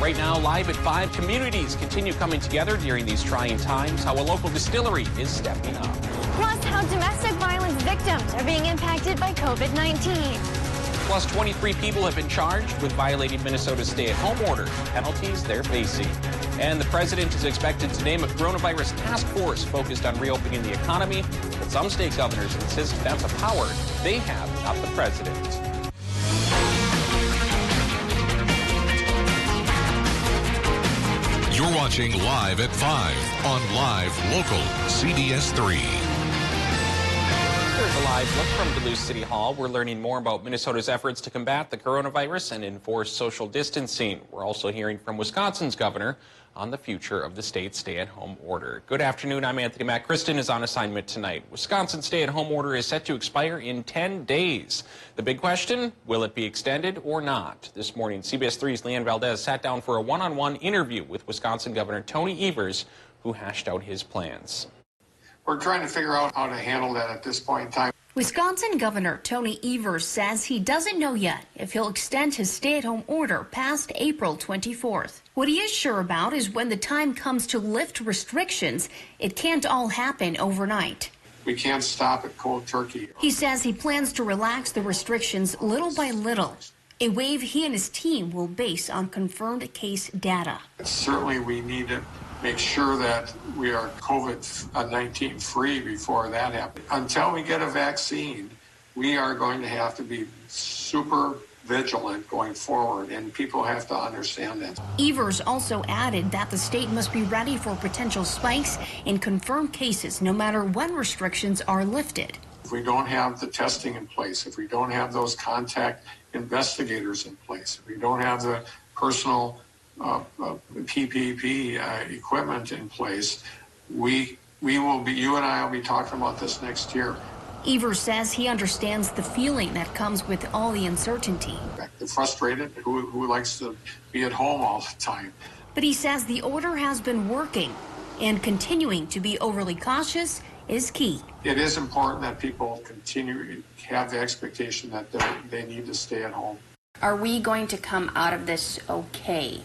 Right now, live at 5, communities continue coming together during these trying times. How a local distillery is stepping up. Plus, how domestic violence victims are being impacted by COVID-19. Plus, 23 people have been charged with violating Minnesota's stay-at-home order, penalties they're facing. And the president is expected to name a coronavirus task force focused on reopening the economy. But some state governors insist that's a power they have, not the president. You're watching Live at 5 on Live Local CBS3. Here's a live look from Duluth City Hall. We're learning more about Minnesota's efforts to combat the coronavirus and enforce social distancing. We're also hearing from Wisconsin's governor on the future of the state's stay-at-home order. Good afternoon, I'm Anthony Mack. Kristen is on assignment tonight. Wisconsin's stay-at-home order is set to expire in 10 days. The big question, will it be extended or not? This morning, CBS3's Leanne Valdez sat down for a one-on-one interview with Wisconsin Governor Tony Evers, who hashed out his plans. We're trying to figure out how to handle that at this point in time. Wisconsin Governor Tony Evers says he doesn't know yet if he'll extend his stay-at-home order past April 24th. What he is sure about is when the time comes to lift restrictions, it can't all happen overnight. We can't stop at cold turkey. He says he plans to relax the restrictions little by little, a wave he and his team will base on confirmed case data. Certainly we need to make sure that we are COVID-19 free before that happens. Until we get a vaccine, we are going to have to be super vigilant going forward, and people have to understand that. Evers also added that the state must be ready for potential spikes in confirmed cases no matter when restrictions are lifted. If we don't have the testing in place, if we don't have those contact investigators in place, if we don't have the personal PPP equipment in place, we will be, you and I will be talking about this next year. Evers says he understands the feeling that comes with all the uncertainty. They're frustrated. Who likes to be at home all the time? But he says the order has been working, and continuing to be overly cautious is key. It is important that people continue to have the expectation that they need to stay at home. Are we going to come out of this okay?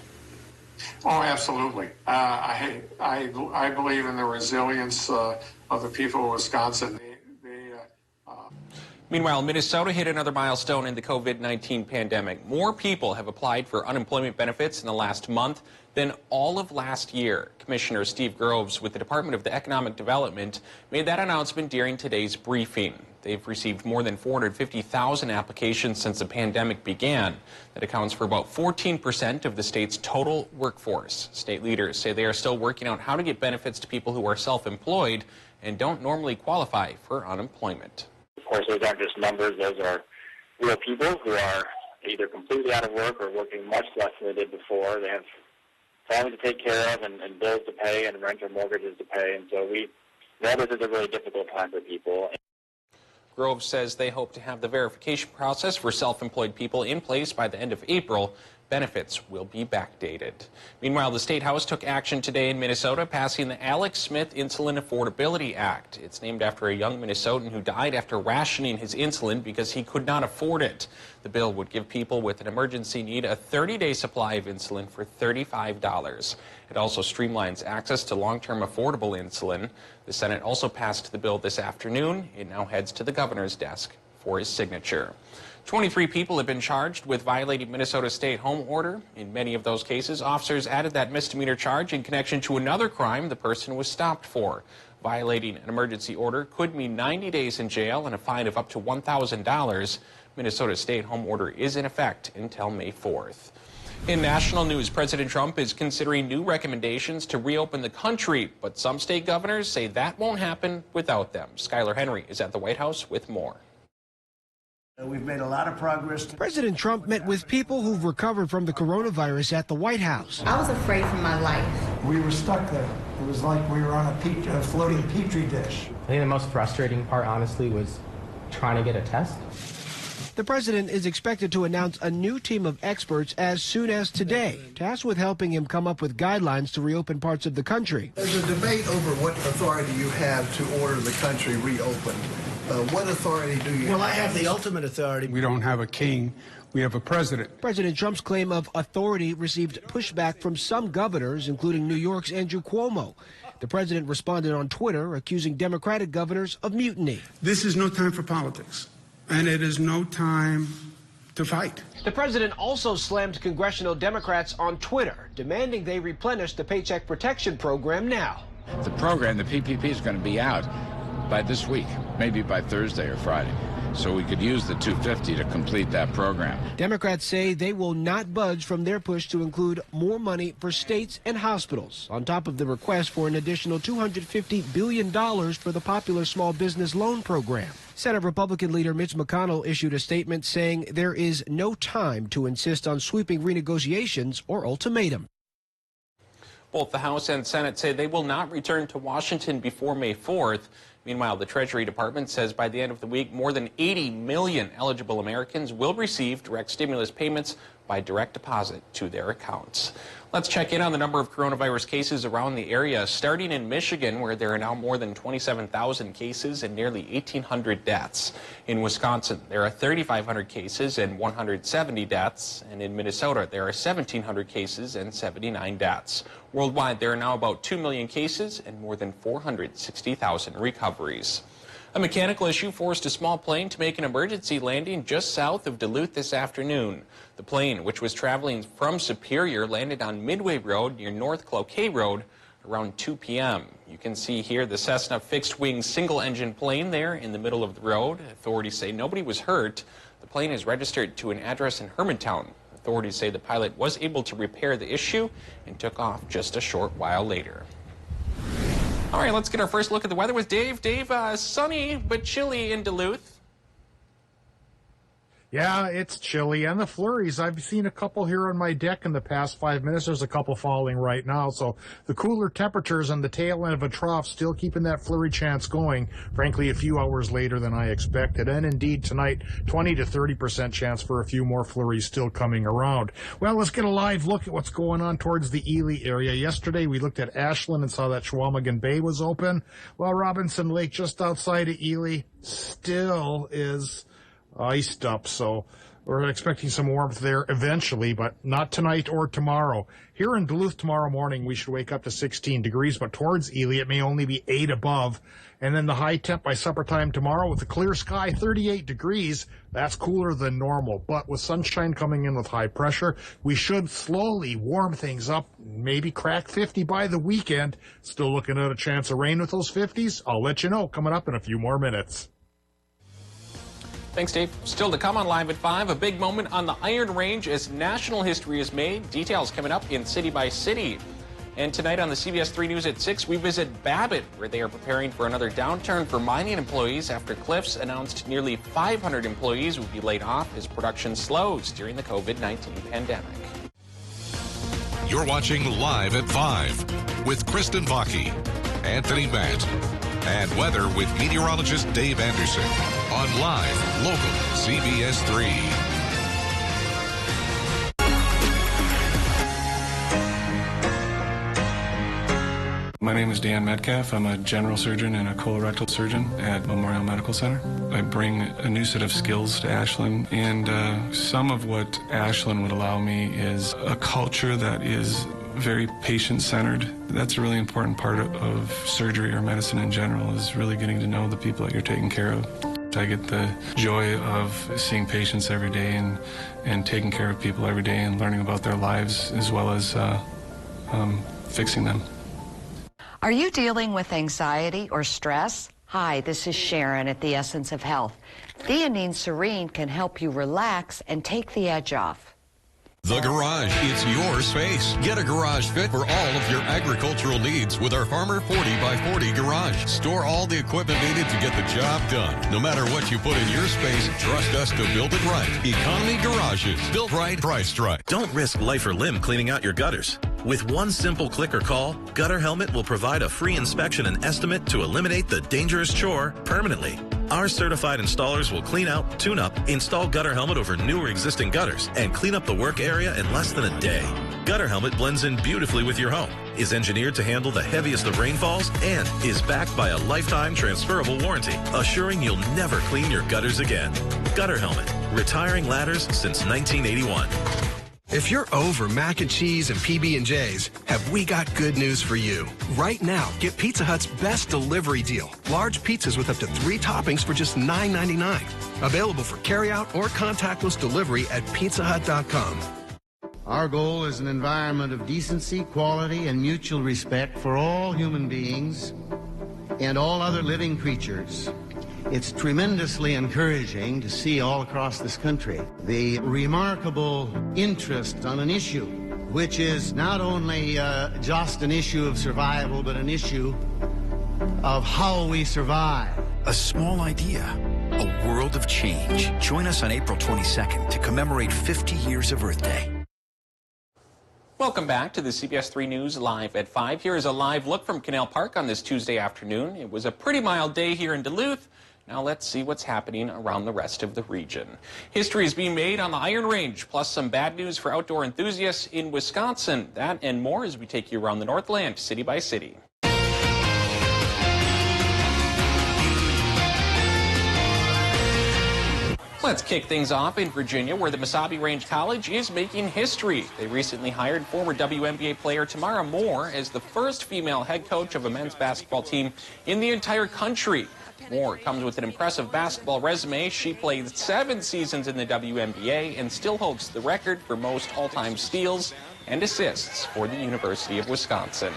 Oh, absolutely. I believe in the resilience of the people of Wisconsin. Meanwhile, Minnesota hit another milestone in the COVID-19 pandemic. More people have applied for unemployment benefits in the last month than all of last year. Commissioner Steve Groves with the Department of Economic Development made that announcement during today's briefing. They've received more than 450,000 applications since the pandemic began. That accounts for about 14% of the state's total workforce. State leaders say they are still working out how to get benefits to people who are self-employed and don't normally qualify for unemployment. Of course, those aren't just numbers. Those are real people who are either completely out of work or working much less than they did before. They have family to take care of and bills to pay and rent or mortgages to pay. And so we know this is a really difficult time for people. Grove says they hope to have the verification process for self-employed people in place by the end of April. Benefits will be backdated. Meanwhile, the State House took action today in Minnesota, passing the Alex Smith Insulin Affordability Act. It's named after a young Minnesotan who died after rationing his insulin because he could not afford it. The bill would give people with an emergency need a 30-day supply of insulin for $35. It also streamlines access to long-term affordable insulin. The Senate also passed the bill this afternoon. It now heads to the governor's desk for his signature. 23 people have been charged with violating Minnesota's stay-at-home order. In many of those cases, officers added that misdemeanor charge in connection to another crime the person was stopped for. Violating an emergency order could mean 90 days in jail and a fine of up to $1,000. Minnesota's stay-at-home order is in effect until May 4th. In national news, President Trump is considering new recommendations to reopen the country, but some state governors say that won't happen without them. Skylar Henry is at the White House with more. We've made a lot of progress. President Trump met with people who've recovered from the coronavirus at the White House. I was afraid for my life. We were stuck there. It was like we were on a floating petri dish. I think the most frustrating part, honestly, was trying to get a test. The president is expected to announce a new team of experts as soon as today, tasked with helping him come up with guidelines to reopen parts of the country. There's a debate over what authority you have to order the country reopened. What authority do you have? Well, I have the ultimate authority. We don't have a king. We have a president. President Trump's claim of authority received pushback from some governors, including New York's Andrew Cuomo. The president responded on Twitter, accusing Democratic governors of mutiny. This is no time for politics, and it is no time to fight. The president also slammed congressional Democrats on Twitter, demanding they replenish the Paycheck Protection Program now. The program, the PPP, is going to be out by this week, maybe by Thursday or Friday. So we could use the $250 to complete that program. Democrats say they will not budge from their push to include more money for states and hospitals, on top of the request for an additional $250 billion for the popular small business loan program. Senate Republican leader Mitch McConnell issued a statement saying there is no time to insist on sweeping renegotiations or ultimatum. Both the House and Senate say they will not return to Washington before May 4th. Meanwhile, the Treasury Department says by the end of the week, more than 80 million eligible Americans will receive direct stimulus payments by direct deposit to their accounts. Let's check in on the number of coronavirus cases around the area, starting in Michigan, where there are now more than 27,000 cases and nearly 1,800 deaths. In Wisconsin, there are 3,500 cases and 170 deaths. And in Minnesota, there are 1,700 cases and 79 deaths. Worldwide, there are now about 2 million cases and more than 460,000 recoveries. A mechanical issue forced a small plane to make an emergency landing just south of Duluth this afternoon. The plane, which was traveling from Superior, landed on Midway Road near North Cloquet Road around 2 p.m. You can see here the Cessna fixed-wing single-engine plane there in the middle of the road. Authorities say nobody was hurt. The plane is registered to an address in Hermantown. Authorities say the pilot was able to repair the issue and took off just a short while later. All right, let's get our first look at the weather with Dave. Dave, sunny but chilly in Duluth. Yeah, it's chilly, and the flurries. I've seen a couple here on my deck in the past 5 minutes. There's a couple falling right now, so the cooler temperatures on the tail end of a trough still keeping that flurry chance going, frankly, a few hours later than I expected. And indeed, tonight, 20 to 30% chance for a few more flurries still coming around. Well, let's get a live look at what's going on towards the Ely area. Yesterday, we looked at Ashland and saw that Chequamegon Bay was open. Well, Robinson Lake, just outside of Ely, still is iced up, so we're expecting some warmth there eventually, but not tonight or tomorrow. Here in Duluth tomorrow morning, we should wake up to 16 degrees, but towards Ely, it may only be 8 above. And then the high temp by supper time tomorrow with a clear sky, 38 degrees. That's cooler than normal, but with sunshine coming in with high pressure, we should slowly warm things up, maybe crack 50 by the weekend. Still looking at a chance of rain with those 50s. I'll let you know coming up in a few more minutes. Thanks, Dave. Still to come on Live at 5, a big moment on the Iron Range as national history is made. Details coming up in City by City. And tonight on the CBS3 News at 6, we visit Babbitt, where they are preparing for another downturn for mining employees after Cliffs announced nearly 500 employees would be laid off as production slows during the COVID-19 pandemic. You're watching Live at 5 with Kristen Vaki, Anthony Matt, and weather with meteorologist Dave Anderson on Live Local CBS3. My name is Dan Metcalf. I'm a general surgeon and a colorectal surgeon at Memorial Medical Center. I bring a new set of skills to Ashland, and some of what Ashland would allow me is a culture that is very patient-centered. That's a really important part of surgery or medicine in general, is really getting to know the people that you're taking care of. I get the joy of seeing patients every day and taking care of people every day and learning about their lives as well as fixing them. Are you dealing with anxiety or stress? Hi, this is Sharon at The Essence of Health. Theanine Serene can help you relax and take the edge off. The Garage, it's your space. Get a garage fit for all of your agricultural needs with our Farmer 40 by 40 garage. Store all the equipment needed to get the job done. No matter what you put in your space, trust us to build it right. Economy Garages. Built right, priced right. Don't risk life or limb cleaning out your gutters. With one simple click or call, Gutter Helmet will provide a free inspection and estimate to eliminate the dangerous chore permanently. Our certified installers will clean out, tune up, install Gutter Helmet over new or existing gutters, and clean up the work area in less than a day. Gutter Helmet blends in beautifully with your home, is engineered to handle the heaviest of rainfalls, and is backed by a lifetime transferable warranty, assuring you'll never clean your gutters again. Gutter Helmet, retiring ladders since 1981. If you're over mac and cheese and PB&Js, have we got good news for you? Right now, get Pizza Hut's best delivery deal. Large pizzas with up to 3 toppings for just $9.99. Available for carryout or contactless delivery at pizzahut.com. Our goal is an environment of decency, quality, and mutual respect for all human beings and all other living creatures. It's tremendously encouraging to see all across this country the remarkable interest on an issue, which is not only just an issue of survival, but an issue of how we survive. A small idea, a world of change. Join us on April 22nd to commemorate 50 years of Earth Day. Welcome back to the CBS3 News Live at 5. Here is a live look from Canal Park on this Tuesday afternoon. It was a pretty mild day here in Duluth. Now let's see what's happening around the rest of the region. History is being made on the Iron Range, plus some bad news for outdoor enthusiasts in Wisconsin. That and more as we take you around the Northland, city by city. Let's kick things off in Virginia, where the Mesabi Range College is making history. They recently hired former WNBA player Tamara Moore as the first female head coach of a men's basketball team in the entire country. Moore comes with an impressive basketball resume. She played 7 seasons in the WNBA and still holds the record for most all-time steals and assists for the University of Wisconsin.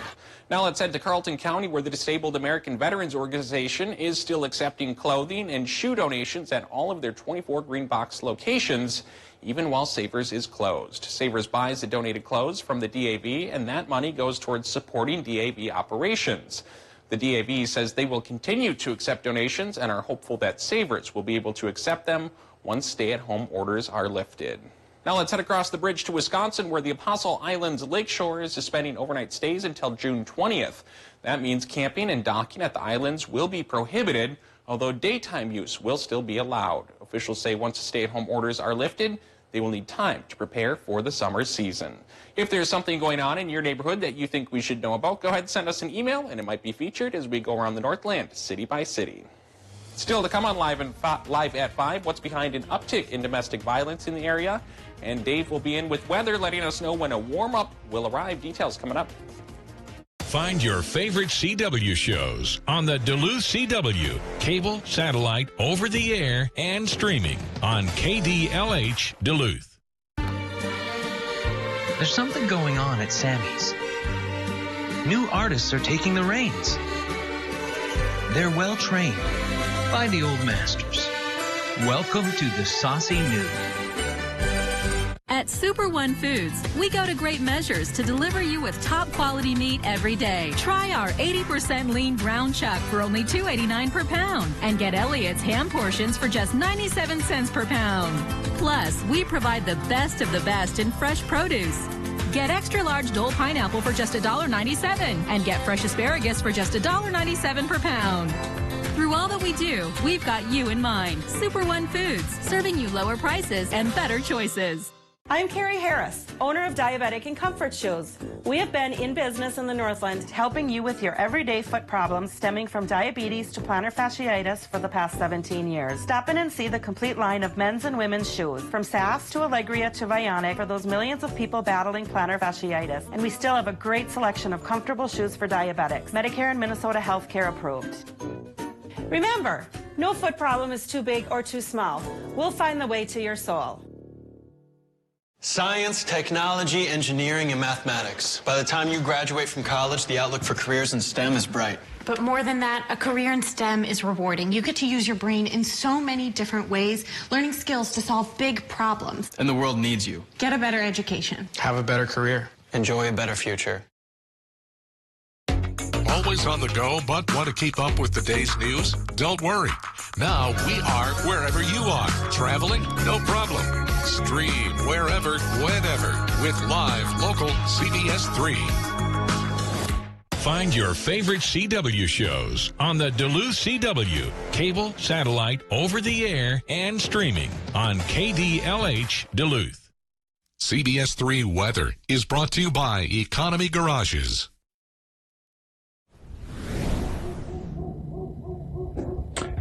Now let's head to Carleton County, where the Disabled American Veterans Organization is still accepting clothing and shoe donations at all of their 24 green box locations, even while Savers is closed. Savers buys the donated clothes from the DAV, and that money goes towards supporting DAV operations. The DAV says they will continue to accept donations and are hopeful that Savers will be able to accept them once stay-at-home orders are lifted. Now let's head across the bridge to Wisconsin, where the Apostle Islands Lakeshore is suspending overnight stays until June 20th. That means camping and docking at the islands will be prohibited, although daytime use will still be allowed. Officials say once the stay-at-home orders are lifted, they will need time to prepare for the summer season. If there's something going on in your neighborhood that you think we should know about, go ahead and send us an email, and it might be featured as we go around the Northland, city by city. Still to come on Live at 5, what's behind an uptick in domestic violence in the area? And Dave will be in with weather, letting us know when a warm-up will arrive. Details coming up. Find your favorite CW shows on the Duluth CW, cable, satellite, over-the-air, and streaming on KDLH Duluth. There's something going on at Sammy's. New artists are taking the reins. They're well-trained by the old masters. Welcome to the Saucy New. At Super One Foods, we go to great measures to deliver you with top quality meat every day. Try our 80% lean ground chuck for only $2.89 per pound and get Elliot's ham portions for just 97 cents per pound. Plus, we provide the best of the best in fresh produce. Get extra large Dole pineapple for just $1.97 and get fresh asparagus for just $1.97 per pound. Through all that we do, we've got you in mind. Super One Foods, serving you lower prices and better choices. I'm Carrie Harris, owner of Diabetic and Comfort Shoes. We have been in business in the Northland, helping you with your everyday foot problems stemming from diabetes to plantar fasciitis for the past 17 years. Stop in and see the complete line of men's and women's shoes, from SAS to Allegria to Vionic, for those millions of people battling plantar fasciitis. And we still have a great selection of comfortable shoes for diabetics, Medicare and Minnesota Healthcare approved. Remember, no foot problem is too big or too small. We'll find the way to your soul. Science, technology, engineering, and mathematics. By the time you graduate from college, the outlook for careers in STEM is bright. But more than that, a career in STEM is rewarding. You get to use your brain in so many different ways, learning skills to solve big problems. And the world needs you. Get a better education. Have a better career. Enjoy a better future. Always on the go, but want to keep up with the day's news? Don't worry. Now we are wherever you are. Traveling? No problem. Stream wherever, whenever with live local CBS3. Find your favorite CW shows on the Duluth CW, cable, satellite, over-the-air, and streaming on KDLH Duluth. CBS3 Weather is brought to you by Economy Garages.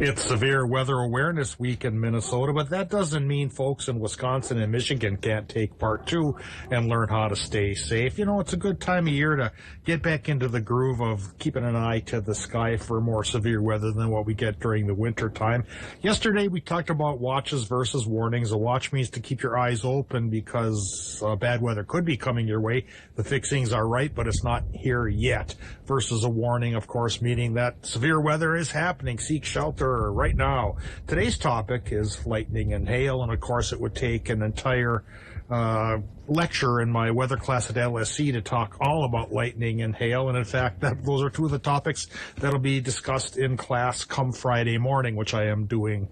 It's Severe Weather Awareness Week in Minnesota, but that doesn't mean folks in Wisconsin and Michigan can't take part too and learn how to stay safe. You know, it's a good time of year to get back into the groove of keeping an eye to the sky for more severe weather than what we get during the winter time. Yesterday, we talked about watches versus warnings. A watch means to keep your eyes open because bad weather could be coming your way. The fixings are right, but it's not here yet. Versus a warning, of course, meaning that severe weather is happening. Seek shelter right now. Today's topic is lightning and hail, and of course it would take an entire lecture in my weather class at LSC to talk all about lightning and hail, and in fact those are two of the topics that'll be discussed in class come Friday morning, which I am doing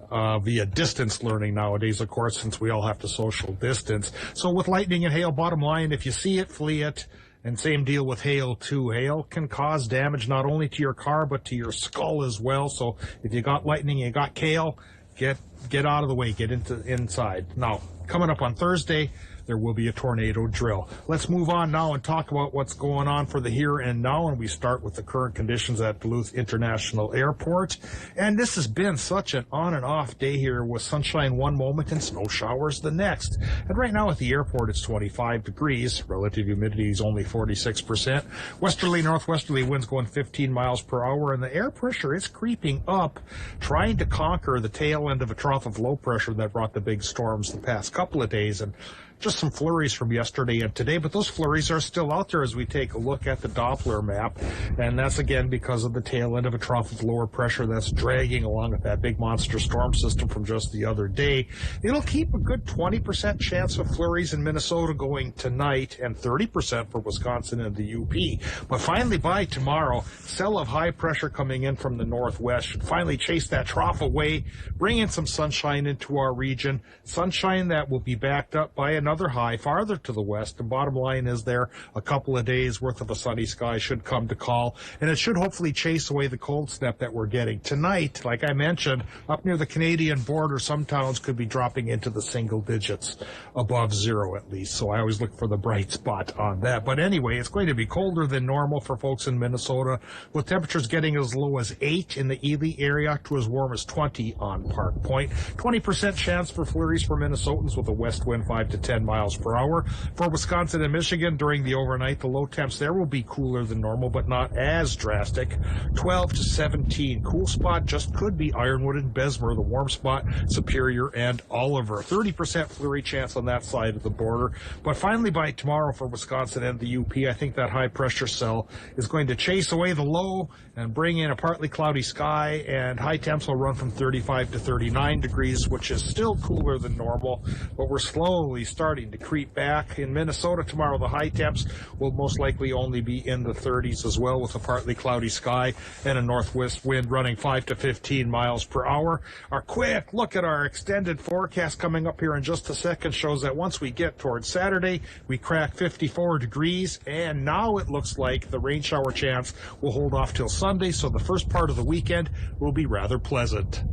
via distance learning nowadays, of course, since we all have to social distance. So with lightning and hail, bottom line, if you see it, flee it. And same deal with hail, too. Hail can cause damage not only to your car, but to your skull as well. So if you got lightning, you got hail, get out of the way, get inside. Now, coming up on Thursday, there will be a tornado drill. Let's move on now and talk about what's going on for the here and now, and we start with the current conditions at Duluth International Airport. And this has been such an on and off day here with sunshine one moment and snow showers the next. And right now at the airport, it's 25 degrees. Relative humidity is only 46%. Westerly, northwesterly winds going 15 miles per hour, and the air pressure is creeping up, trying to conquer the tail end of a trough of low pressure that brought the big storms the past couple of days. And just some flurries from yesterday and today, but those flurries are still out there as we take a look at the Doppler map, and that's again because of the tail end of a trough of lower pressure that's dragging along with that big monster storm system from just the other day. It'll keep a good 20% chance of flurries in Minnesota going tonight and 30% for Wisconsin and the UP. But finally by tomorrow, cell of high pressure coming in from the northwest should finally chase that trough away, bring in some sunshine into our region, sunshine that will be backed up by another high farther to the west. The bottom line is there a couple of days worth of a sunny sky should come to call, and it should hopefully chase away the cold snap that we're getting tonight. Like I mentioned, up near the Canadian border, some towns could be dropping into the single digits, above zero at least, so I always look for the bright spot on that. But anyway, it's going to be colder than normal for folks in Minnesota, with temperatures getting as low as 8 in the Ely area to as warm as 20 on Park Point. 20% chance for flurries for Minnesotans with a west wind 5 to 10 miles per hour. For Wisconsin and Michigan during the overnight, the low temps there will be cooler than normal, but not as drastic. 12 to 17. Cool spot just could be Ironwood and Bessemer. The warm spot, Superior and Oliver. 30% flurry chance on that side of the border. But finally by tomorrow for Wisconsin and the UP, I think that high pressure cell is going to chase away the low and bring in a partly cloudy sky, and high temps will run from 35 to 39 degrees, which is still cooler than normal, but we're slowly starting to creep back. In Minnesota tomorrow, the high temps will most likely only be in the 30s as well, with a partly cloudy sky and a northwest wind running 5 to 15 miles per hour. Our quick look at our extended forecast coming up here in just a second shows that once we get towards Saturday, we crack 54 degrees, and now it looks like the rain shower chance will hold off till Sunday, so the first part of the weekend will be rather pleasant.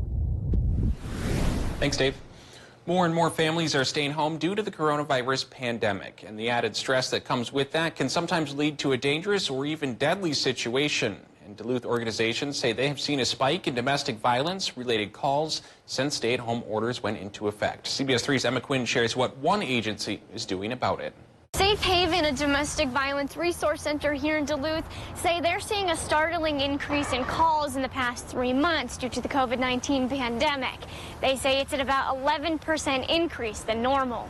Thanks, Dave. More and more families are staying home due to the coronavirus pandemic, and the added stress that comes with that can sometimes lead to a dangerous or even deadly situation. And Duluth organizations say they have seen a spike in domestic violence-related calls since stay-at-home orders went into effect. CBS3's Emma Quinn shares what one agency is doing about it. Safe Haven, a domestic violence resource center here in Duluth, say they're seeing a startling increase in calls in the past 3 months due to the COVID-19 pandemic. They say it's at about 11% increase than normal.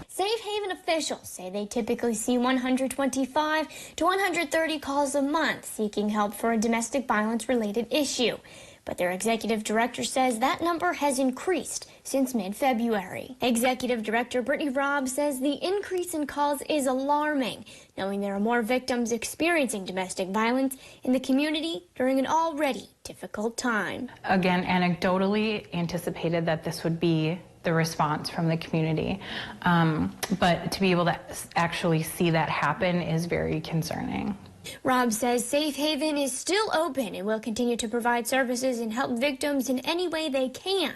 Safe Haven officials say they typically see 125 to 130 calls a month seeking help for a domestic violence-related issue. But their executive director says that number has increased since mid-February. Executive Director Brittany Robb says the increase in calls is alarming, knowing there are more victims experiencing domestic violence in the community during an already difficult time. Again, anecdotally anticipated that this would be the response from the community, but to be able to actually see that happen is very concerning. Rob says Safe Haven is still open and will continue to provide services and help victims in any way they can.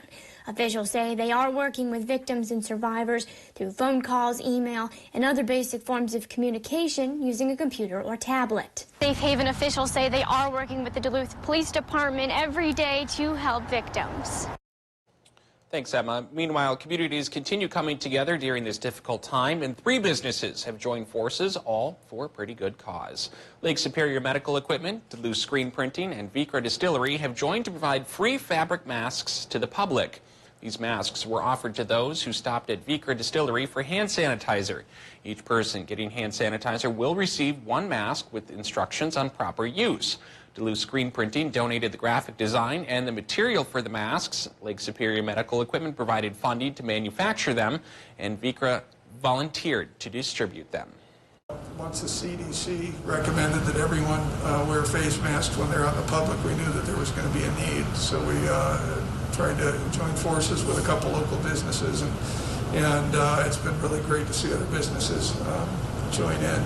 Officials say they are working with victims and survivors through phone calls, email, and other basic forms of communication using a computer or tablet. Safe Haven officials say they are working with the Duluth Police Department every day to help victims. Thanks, Emma. Meanwhile, communities continue coming together during this difficult time, and 3 businesses have joined forces, all for a pretty good cause. Lake Superior Medical Equipment, Duluth Screen Printing, and Vicra Distillery have joined to provide free fabric masks to the public. These masks were offered to those who stopped at Vicra Distillery for hand sanitizer. Each person getting hand sanitizer will receive 1 mask with instructions on proper use. Duluth Screen Printing donated the graphic design and the material for the masks. Lake Superior Medical Equipment provided funding to manufacture them, and Vicra volunteered to distribute them. Once the CDC recommended that everyone wear face masks when they're out in the public, we knew that there was going to be a need. So we tried to join forces with a couple local businesses, and it's been really great to see other businesses join in.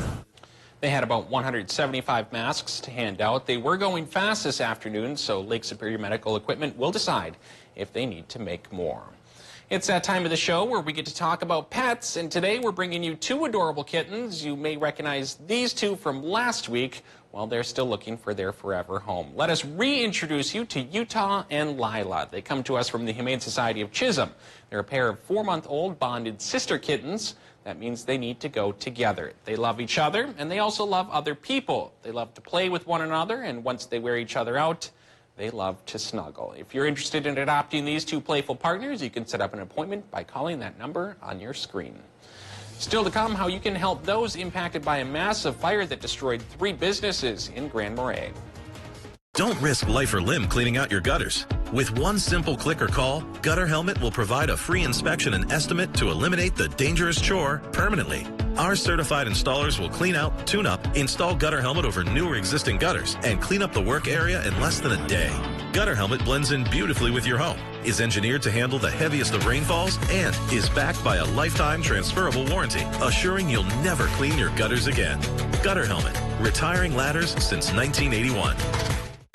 They had about 175 masks to hand out. They were going fast this afternoon, so Lake Superior Medical Equipment will decide if they need to make more. It's that time of the show where we get to talk about pets, and today we're bringing you 2 adorable kittens. You may recognize these 2 from last week while they're still looking for their forever home. Let us reintroduce you to Utah and Lila. They come to us from the Humane Society of Chisholm. They're a pair of 4-month-old bonded sister kittens. That means they need to go together. They love each other, and they also love other people. They love to play with one another, and once they wear each other out, they love to snuggle. If you're interested in adopting these 2 playful partners, you can set up an appointment by calling that number on your screen. Still to come, how you can help those impacted by a massive fire that destroyed 3 businesses in Grand Marais. Don't risk life or limb cleaning out your gutters. With 1 simple click or call, Gutter Helmet will provide a free inspection and estimate to eliminate the dangerous chore permanently. Our certified installers will clean out, tune up, install Gutter Helmet over new or existing gutters, and clean up the work area in less than a day. Gutter Helmet blends in beautifully with your home, is engineered to handle the heaviest of rainfalls, and is backed by a lifetime transferable warranty, assuring you'll never clean your gutters again. Gutter Helmet, retiring ladders since 1981.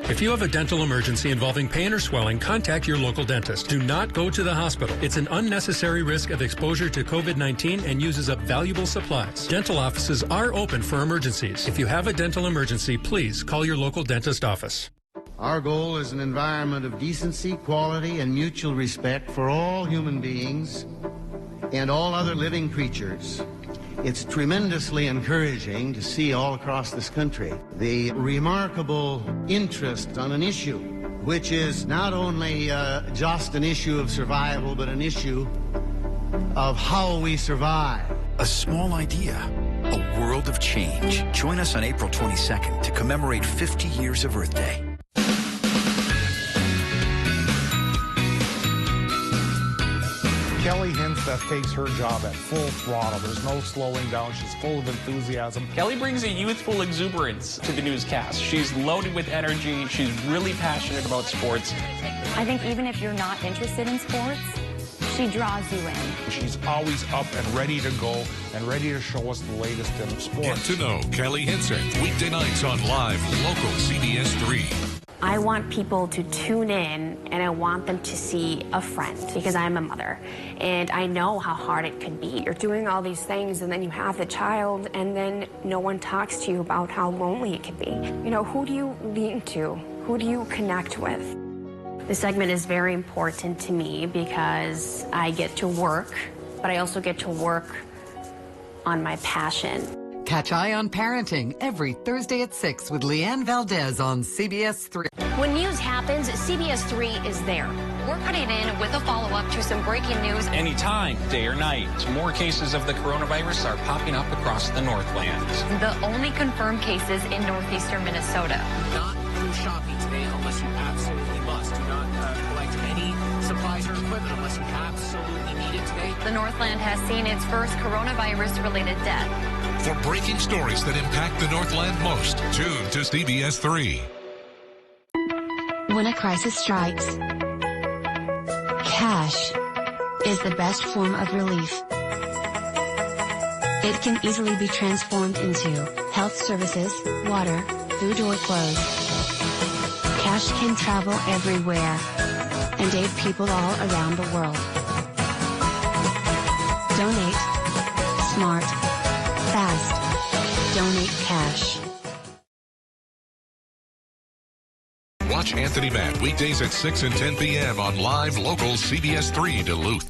If you have a dental emergency involving pain or swelling, contact your local dentist. Do not go to the hospital. It's an unnecessary risk of exposure to COVID-19 and uses up valuable supplies. Dental offices are open for emergencies. If you have a dental emergency, please call your local dentist office. Our goal is an environment of decency, quality, and mutual respect for all human beings and all other living creatures. It's tremendously encouraging to see all across this country the remarkable interest on an issue, which is not only just an issue of survival, but an issue of how we survive. A small idea, a world of change. Join us on April 22nd to commemorate 50 years of Earth Day. Kelly Hinsteth takes her job at full throttle. There's no slowing down. She's full of enthusiasm. Kelly brings a youthful exuberance to the newscast. She's loaded with energy. She's really passionate about sports. I think even if you're not interested in sports, she draws you in. She's always up and ready to go and ready to show us the latest in sports. Get to know Kelly Hinsteth weekday nights on live local CBS3. I want people to tune in, and I want them to see a friend, because I'm a mother, and I know how hard it can be. You're doing all these things, and then you have the child, and then no one talks to you about how lonely it can be. You know, who do you lean to? Who do you connect with? This segment is very important to me because I get to work, but I also get to work on my passion. Catch Eye on Parenting every Thursday at 6 with Leanne Valdez on CBS3. When news happens, CBS3 is there. We're cutting in with a follow-up to some breaking news. Anytime, day or night, more cases of the coronavirus are popping up across the Northland. The only confirmed cases in northeastern Minnesota. Not go shopping today unless you absolutely must. Do not collect any supplies or equipment unless you absolutely need it today. The Northland has seen its first coronavirus-related death. For breaking stories that impact the Northland most, tune to CBS3. When a crisis strikes, cash is the best form of relief. It can easily be transformed into health services, water, food, or clothes. Cash can travel everywhere. and aid people all around the world. Donate. Smart. Fast. Donate cash. Watch Anthony Matt weekdays at 6 and 10 p.m. on live local CBS3 Duluth.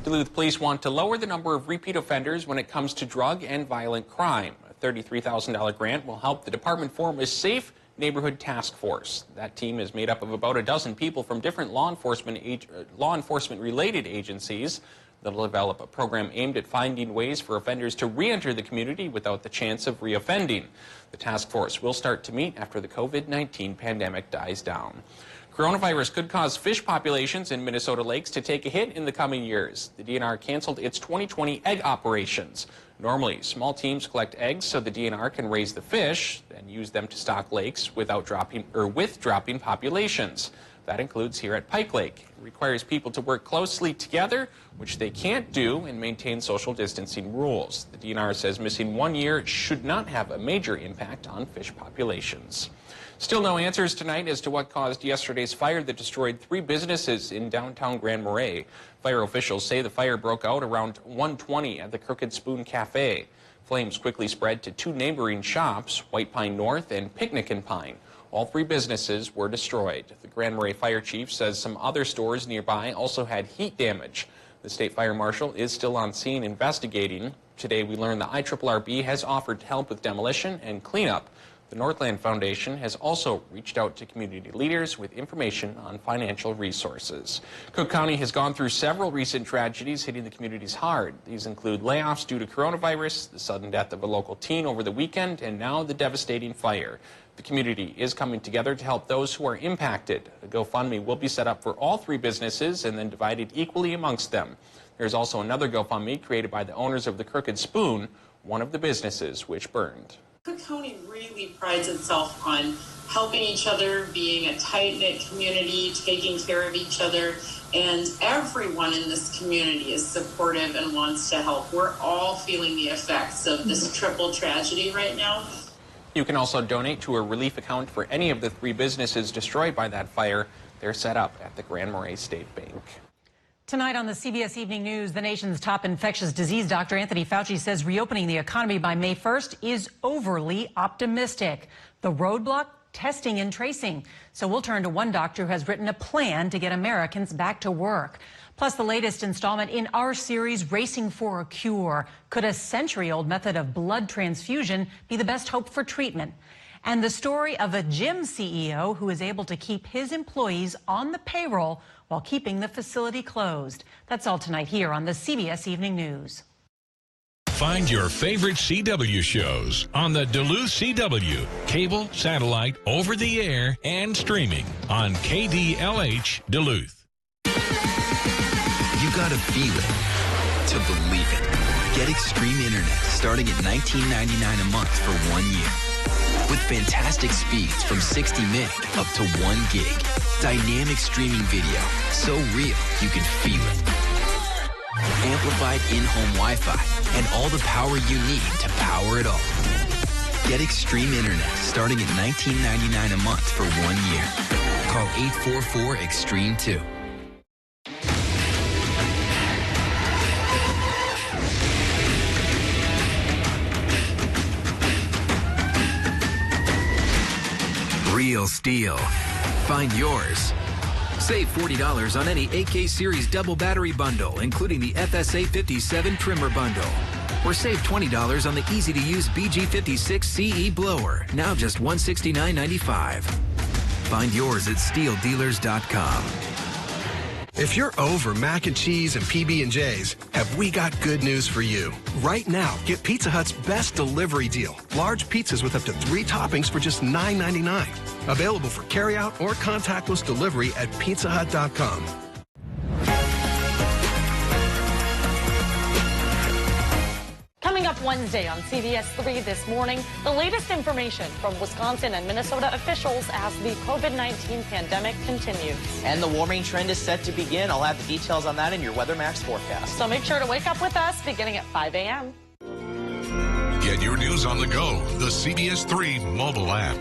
Duluth police want to lower the number of repeat offenders when it comes to drug and violent crime. A $33,000 grant will help the department form a safe neighborhood task force. That team is made up of about a dozen people from different law enforcement related agencies. They'll develop a program aimed at finding ways for offenders to re-enter the community without the chance of reoffending. The task force will start to meet after the COVID-19 pandemic dies down. Coronavirus could cause fish populations in Minnesota lakes to take a hit in the coming years. The DNR canceled its 2020 egg operations. Normally, small teams collect eggs so the DNR can raise the fish and use them to stock lakes with dropping populations. That includes here at Pike Lake. It requires people to work closely together, which they can't do, and maintain social distancing rules. The DNR says missing 1 year should not have a major impact on fish populations. Still no answers tonight as to what caused yesterday's fire that destroyed 3 businesses in downtown Grand Marais. Fire officials say the fire broke out around 1:20 at the Crooked Spoon Cafe. Flames quickly spread to 2 neighboring shops, White Pine North and Picnic and Pine. All 3 businesses were destroyed. The Grand Marais fire chief says some other stores nearby also had heat damage. The state fire marshal is still on scene investigating. Today we learned the IRRB has offered help with demolition and cleanup. The Northland Foundation has also reached out to community leaders with information on financial resources. Cook County has gone through several recent tragedies hitting the communities hard. These include layoffs due to coronavirus, the sudden death of a local teen over the weekend, and now the devastating fire. The community is coming together to help those who are impacted. A GoFundMe will be set up for all 3 businesses and then divided equally amongst them. There's also another GoFundMe created by the owners of the Crooked Spoon, one of the businesses which burned. Cook County really prides itself on helping each other, being a tight-knit community, taking care of each other, and everyone in this community is supportive and wants to help. We're all feeling the effects of this triple tragedy right now. You can also donate to a relief account for any of the 3 businesses destroyed by that fire. They're set up at the Grand Marais State Bank. Tonight on the CBS Evening News, the nation's top infectious disease doctor Anthony Fauci says reopening the economy by May 1st is overly optimistic. The roadblock, testing and tracing. So we'll turn to one doctor who has written a plan to get Americans back to work. Plus the latest installment in our series, Racing for a Cure. Could a century-old method of blood transfusion be the best hope for treatment? And the story of a gym CEO who is able to keep his employees on the payroll while keeping the facility closed. That's all tonight here on the CBS Evening News. Find your favorite CW shows on the Duluth CW, cable, satellite, over the air, and streaming on KDLH Duluth. You gotta feel it to believe it. Get Extreme Internet starting at $19.99 a month for 1 year. With fantastic speeds from 60 meg up to 1 gig. Dynamic streaming video, so real you can feel it. Amplified in-home Wi-Fi and all the power you need to power it all. Get Extreme Internet starting at $19.99 a month for 1 year. Call 844-EXTREME2. Real STIHL. Find yours. Save $40 on any AK Series double battery bundle, including the FSA 57 trimmer bundle. Or save $20 on the easy-to-use BG56 CE blower, now just $169.95. Find yours at STIHLdealers.com. If you're over mac and cheese and PB&J's, have we got good news for you. Right now, get Pizza Hut's best delivery deal. Large pizzas with up to 3 toppings for just $9.99. Available for carryout or contactless delivery at pizzahut.com. Coming up Wednesday on CBS3 this morning, the latest information from Wisconsin and Minnesota officials as the COVID-19 pandemic continues. And the warming trend is set to begin. I'll have the details on that in your Weather Max forecast. So make sure to wake up with us beginning at 5 a.m. Get your news on the go, the CBS3 mobile app.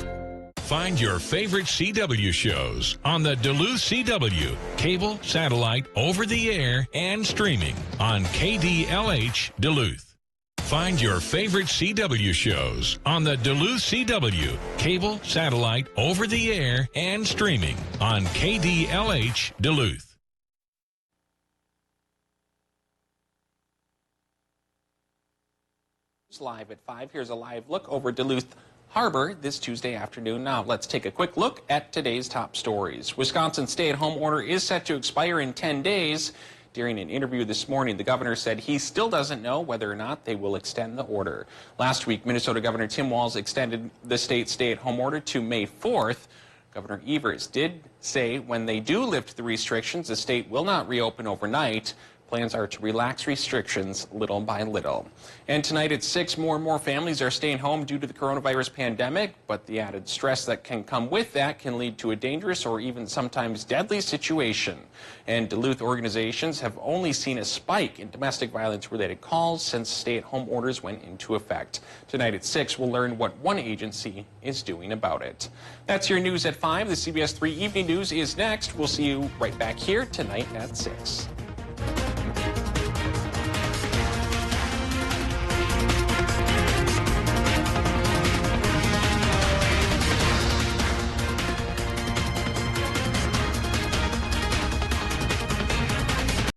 Find your favorite CW shows on the Duluth CW, cable, satellite, over-the-air, and streaming on KDLH Duluth. Find your favorite CW shows on the Duluth CW, cable, satellite, over-the-air, and streaming on KDLH Duluth. Live at 5. Here's a live look over Duluth Harbor this Tuesday afternoon. Now let's take a quick look at today's top stories. Wisconsin's stay-at-home order is set to expire in 10 days. During an interview this morning, the governor said he still doesn't know whether or not they will extend the order. Last week, Minnesota Governor Tim Walz extended the state's stay-at-home order to May 4th. Governor Evers did say when they do lift the restrictions, the state will not reopen overnight. Plans are to relax restrictions little by little. And tonight at 6, more and more families are staying home due to the coronavirus pandemic, but the added stress that can come with that can lead to a dangerous or even sometimes deadly situation. And Duluth organizations have only seen a spike in domestic violence-related calls since stay-at-home orders went into effect. Tonight at 6, we'll learn what one agency is doing about it. That's your news at 5. The CBS 3 Evening News is next. We'll see you right back here tonight at 6.